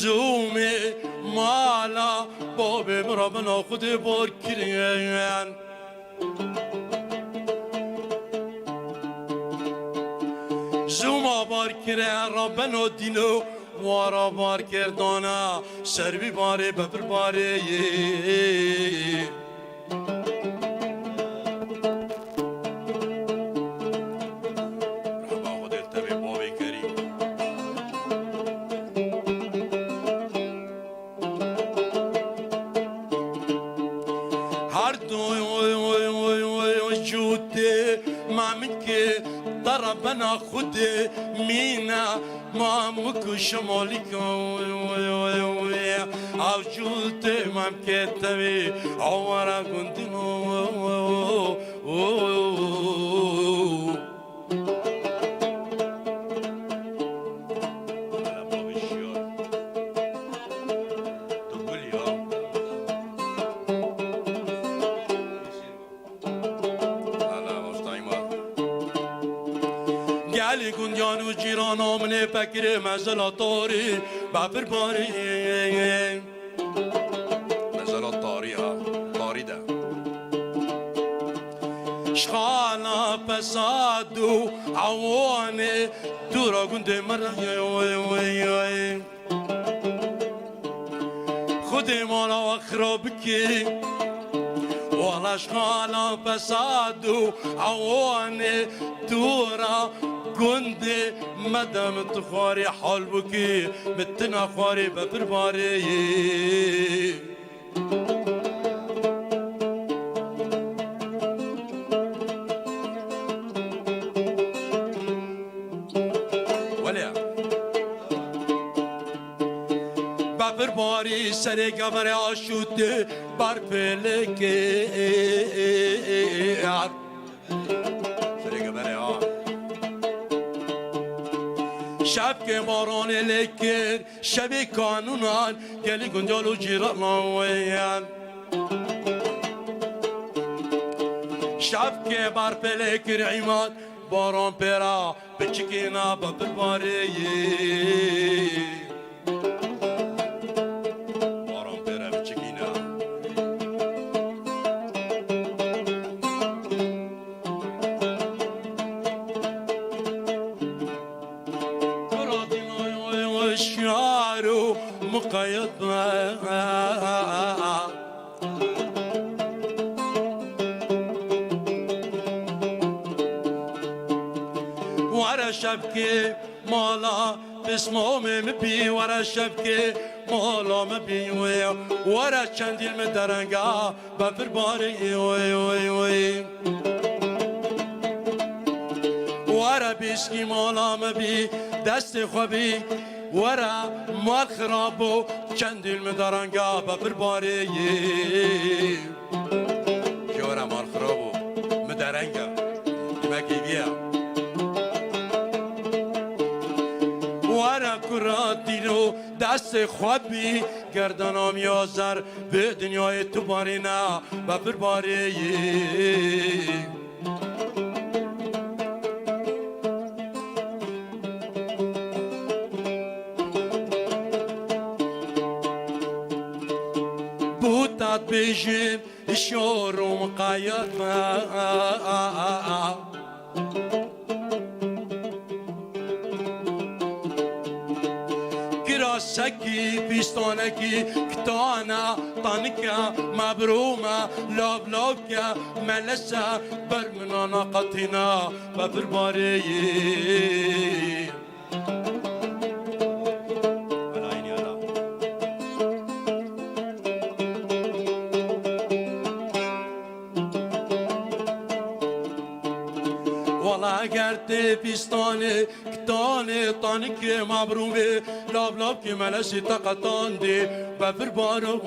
زومي مالا بابي ربنا خد باركرين زوما باركرين ربنا دينو وارا باركر دانا سربي باري ببر باري ربنا خود مینا ما مکو شمالی او جوت مم کتوی آورا گندینو گنجان و جیران آمنه فکر مزلا تاری بفر باری مزلا تاری ها تاری ده شخانا فساد و عوانه دورا گنده مرا خود مالا خراب کی والا شخانا فساد و عوانه دورا گنده مدام تخواري حال بكي متنا خواري بفر باري ولا بفر باري سري قمر عشوت بار فلك سري قمر شب که باران لکر شب کانونان گلی گنجال و جیران شب که بر پلکر عیماد باران پیرا بچکینا ببر باری باران پیرا بچکینا شعرو مقيد ورا شبكي مالا بسمو مبي ورا شبكي مالا مبي ورا چنديل مدرنگا بفر باري ورا بيسكي مالا مبي دست خوبي ورا مال خرابو چند المدارنگا بفر باری که ورا مال خرابو مدارنگا دمکی بیا ورا کراتی رو دست خوابی گردنام یازر به دنیای تو باری نه بفر باری بوتات بيجيب الشور ومقايد كراسكي بيستانكي كتانا طانكا مبرومة لاب لابكا ملسة برمنانا قطنا ببرباري والله اگر دبستان تاني طانك مبرومي لاب لاب كي ملاشي تقطان دي بفر بارو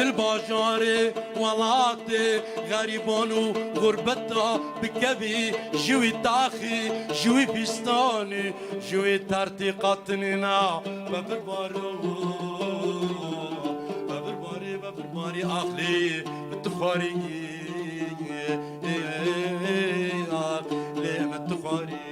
الباجاري ولاتي غريبان وغربتا بكبي جوي تاخي جوي بيستاني جوي ترتيقاتننا ببرباري اخلي بتخاري ليه متخاري